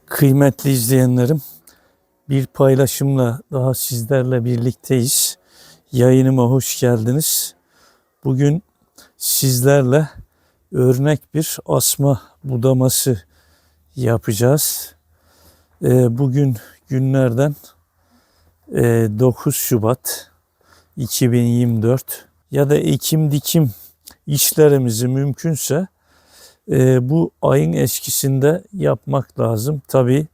Kıymetli izleyenlerim, bir paylaşımla daha sizlerle birlikteyiz. Yayınıma hoş geldiniz. Bugün sizlerle örnek bir asma budaması yapacağız. Bugün günlerden 9 Şubat 2024 ya da ekim dikim işlerimizi mümkünse bu ayın eskisinde yapmak lazım. Tabii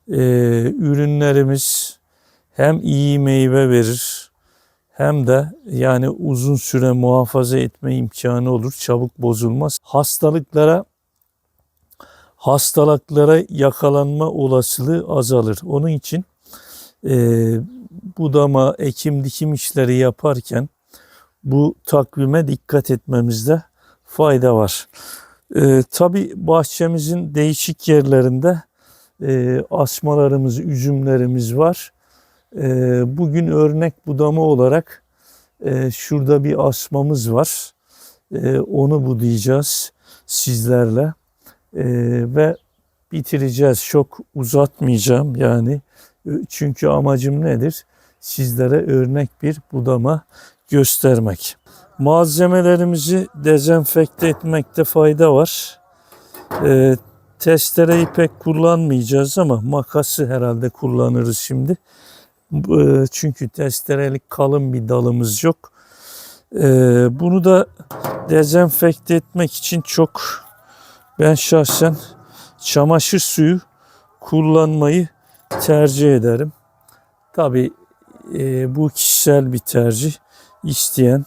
ürünlerimiz hem iyi meyve verir hem de yani uzun süre muhafaza etme imkanı olur. Çabuk bozulmaz. Hastalıklara yakalanma olasılığı azalır. Onun için budama, ekim dikim işleri yaparken bu takvime dikkat etmemizde fayda var. Tabii bahçemizin değişik yerlerinde asmalarımız, üzümlerimiz var. Bugün örnek budama olarak şurada bir asmamız var. Onu budayacağız sizlerle ve bitireceğiz. Çok uzatmayacağım yani. Çünkü amacım nedir? Sizlere örnek bir budama göstermek. Malzemelerimizi dezenfekte etmekte fayda var. Testereyi pek kullanmayacağız ama makası herhalde kullanırız şimdi. Çünkü testerelik kalın bir dalımız yok. Bunu da dezenfekte etmek için ben şahsen çamaşır suyu kullanmayı tercih ederim. Tabii bu kişisel bir tercih. İsteyen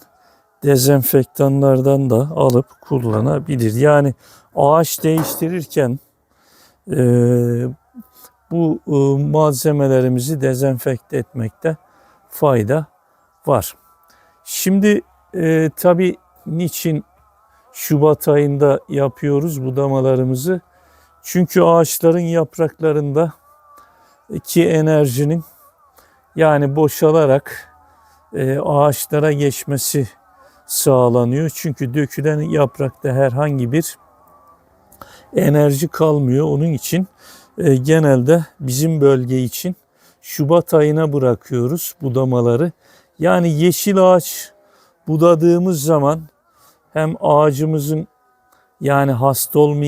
dezenfektanlardan da alıp kullanabilir. Yani ağaç değiştirirken bu malzemelerimizi dezenfekte etmekte fayda var. Şimdi tabii niçin Şubat ayında yapıyoruz budamalarımızı? Çünkü ağaçların yapraklarında ki enerjinin yani boşalarak ağaçlara geçmesi sağlanıyor. Çünkü dökülen yaprakta herhangi bir enerji kalmıyor. Onun için genelde bizim bölge için Şubat ayına bırakıyoruz budamaları. Yani yeşil ağaç budadığımız zaman hem ağacımızın yani hasta olma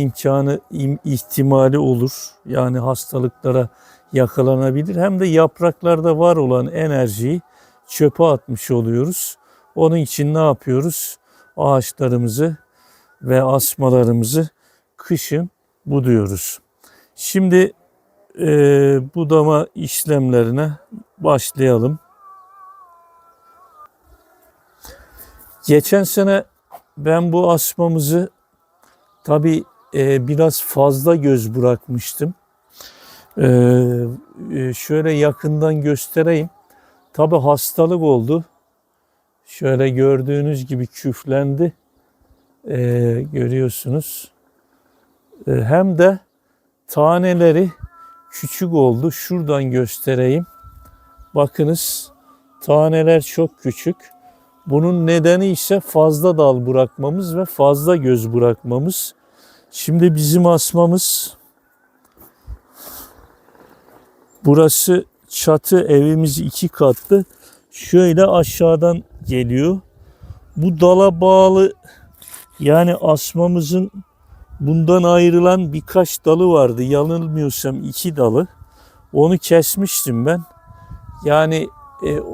ihtimali olur. Yani hastalıklara yakalanabilir. Hem de yapraklarda var olan enerjiyi çöpe atmış oluyoruz. Onun için ne yapıyoruz? Ağaçlarımızı ve asmalarımızı kışın buduyoruz. Şimdi budama işlemlerine başlayalım. Geçen sene ben bu asmamızı tabii biraz fazla göz bırakmıştım. Şöyle yakından göstereyim. Tabii hastalık oldu. Şöyle gördüğünüz gibi küflendi. Görüyorsunuz. Hem de taneleri küçük oldu. Şuradan göstereyim. Bakınız taneler çok küçük. Bunun nedeni ise fazla dal bırakmamız ve fazla göz bırakmamız. Şimdi bizim asmamız, burası çatı, evimiz 2 katlı. Şöyle aşağıdan geliyor. Bu dala bağlı yani asmamızın bundan ayrılan birkaç dalı vardı. Yanılmıyorsam 2 dalı. Onu kesmiştim ben. Yani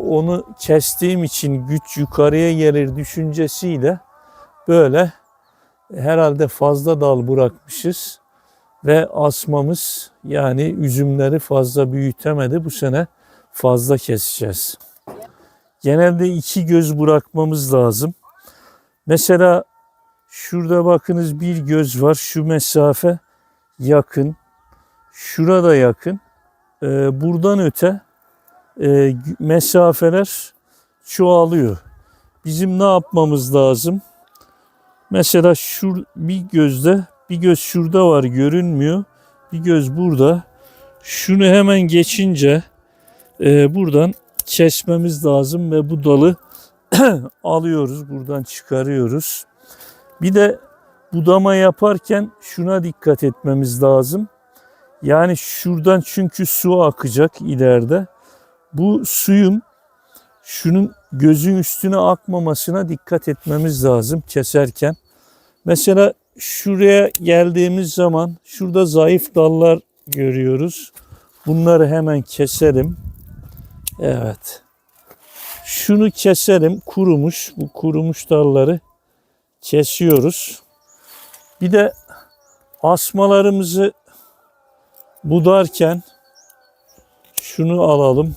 onu kestiğim için güç yukarıya gelir düşüncesiyle böyle herhalde fazla dal bırakmışız. Ve asmamız yani üzümleri fazla büyütemedi. Bu sene fazla keseceğiz. Genelde 2 göz bırakmamız lazım. Mesela şurada bakınız bir göz var. Şu mesafe yakın. Şurada yakın. Buradan öte mesafeler çoğalıyor. Bizim ne yapmamız lazım? Mesela bir göz şurada var, görünmüyor. Bir göz burada. Şunu hemen geçince buradan kesmemiz lazım ve bu dalı alıyoruz, buradan çıkarıyoruz. Bir de budama yaparken şuna dikkat etmemiz lazım. Yani şuradan çünkü su akacak ileride. Bu suyun şunun gözün üstüne akmamasına dikkat etmemiz lazım keserken. Mesela şuraya geldiğimiz zaman şurada zayıf dallar görüyoruz. Bunları hemen keselim. Evet. Şunu keselim. Kurumuş. Bu kurumuş dalları kesiyoruz. Bir de asmalarımızı budarken şunu alalım.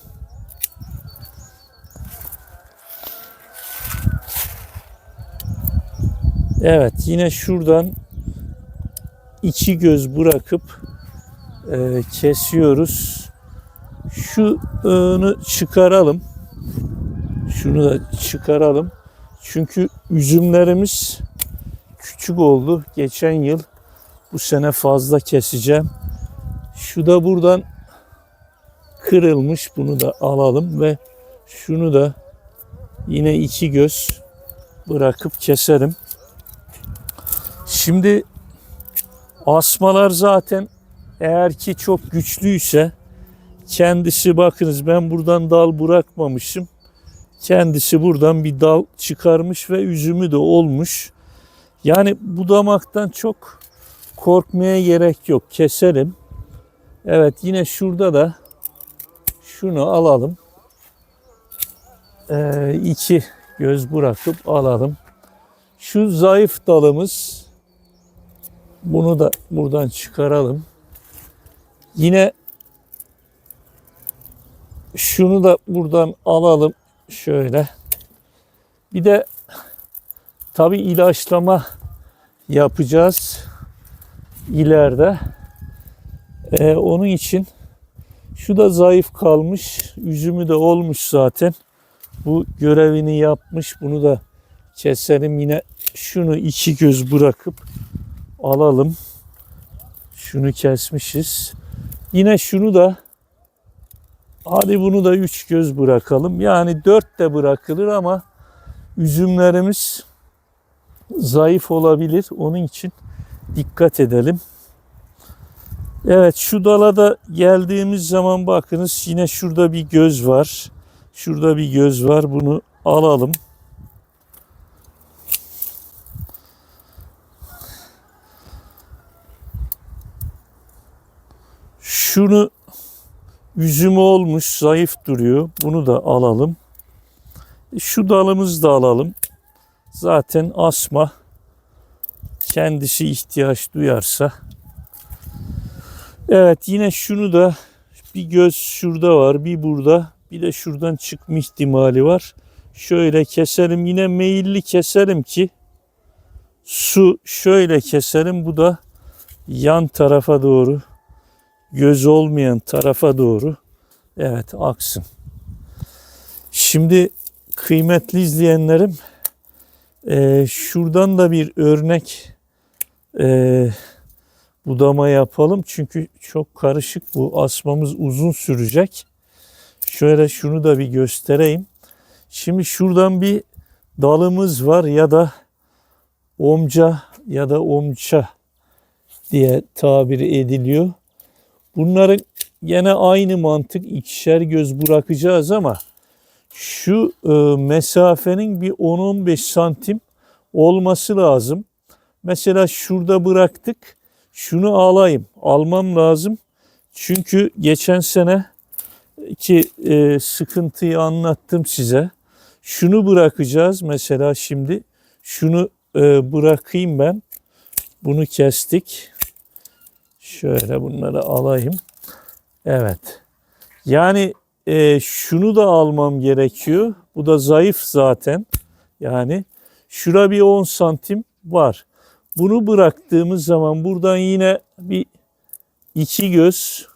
Evet, yine şuradan iki göz bırakıp kesiyoruz. Şunu çıkaralım. Şunu da çıkaralım. Çünkü üzümlerimiz küçük oldu. Geçen yıl, bu sene fazla keseceğim. Şu da buradan kırılmış. Bunu da alalım ve şunu da yine iki göz bırakıp keserim. Şimdi asmalar zaten eğer ki çok güçlüyse kendisi, bakınız ben buradan dal bırakmamışım. Kendisi buradan bir dal çıkarmış ve üzümü de olmuş. Yani budamaktan çok korkmaya gerek yok. Keselim. Evet, yine şurada da şunu alalım. İki göz bırakıp alalım. Şu zayıf dalımız, bunu da buradan çıkaralım. Yine şunu da buradan alalım şöyle. Bir de tabii ilaçlama yapacağız ileride. Onun için şu da zayıf kalmış. Üzümü de olmuş zaten. Bu görevini yapmış. Bunu da keselim. Yine şunu iki göz bırakıp alalım. Şunu kesmişiz. Yine şunu da, hadi bunu da üç göz bırakalım. Yani dört de bırakılır ama üzümlerimiz zayıf olabilir. Onun için dikkat edelim. Evet, şu dala da geldiğimiz zaman bakınız yine şurada bir göz var. Şurada bir göz var. Bunu alalım. Şunu, üzümü olmuş, zayıf duruyor. Bunu da alalım. Şu dalımızı da alalım. Zaten asma kendisi ihtiyaç duyarsa. Evet, yine şunu da, bir göz şurada var, bir burada, bir de şuradan çıkma ihtimali var. Şöyle keselim, yine meyilli keselim ki su, şöyle keselim, bu da yan tarafa doğru, göz olmayan tarafa doğru, evet, aksın. Şimdi kıymetli izleyenlerim, şuradan da bir örnek budama yapalım. Çünkü çok karışık, bu asmamız uzun sürecek. Şöyle şunu da bir göstereyim. Şimdi şuradan bir dalımız var, ya da omca ya da omça diye tabir ediliyor. Bunların yine aynı mantık, ikişer göz bırakacağız ama şu mesafenin bir 10-15 santim olması lazım. Mesela şurada bıraktık. Şunu almam lazım. Çünkü geçen sene ki sıkıntıyı anlattım size. Şunu bırakacağız mesela şimdi. Şunu bırakayım ben. Bunu kestik. Şöyle bunları alayım. Evet. Yani şunu da almam gerekiyor. Bu da zayıf zaten. Yani şura bir 10 santim var. Bunu bıraktığımız zaman buradan yine bir iki göz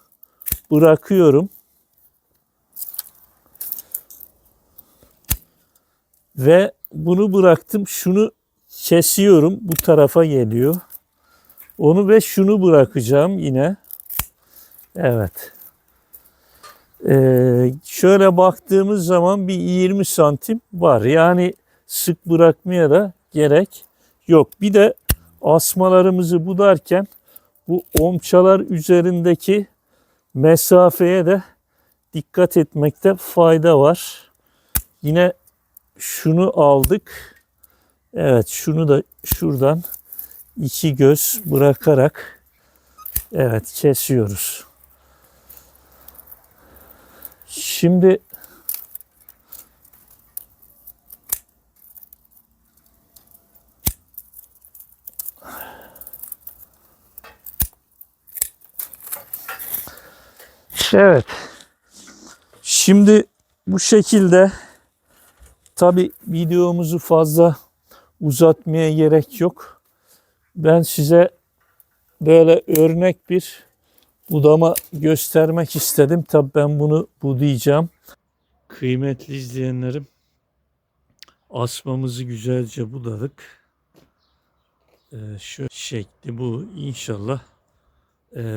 bırakıyorum. Ve bunu bıraktım. Şunu kesiyorum. Bu tarafa geliyor. Onu ve şunu bırakacağım yine. Evet. Şöyle baktığımız zaman bir 20 santim var. Yani sık bırakmaya da gerek yok. Bir de asmalarımızı budarken bu omçalar üzerindeki mesafeye de dikkat etmekte fayda var. Yine şunu aldık. Evet, şunu da şuradan 2 göz bırakarak evet kesiyoruz. Şimdi evet. Şimdi bu şekilde tabi videomuzu fazla uzatmaya gerek yok. Ben size böyle örnek bir budama göstermek istedim. Tabi ben bunu budayacağım. Kıymetli izleyenlerim, asmamızı güzelce budadık. Şu şekli bu. İnşallah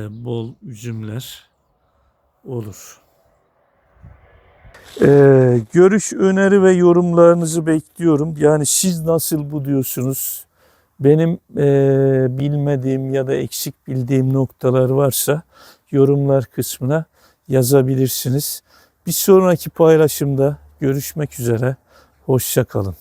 bol üzümler olur. Görüş, öneri ve yorumlarınızı bekliyorum. Yani siz nasıl buduyorsunuz? Benim bilmediğim ya da eksik bildiğim noktalar varsa yorumlar kısmına yazabilirsiniz. Bir sonraki paylaşımda görüşmek üzere. Hoşça kalın.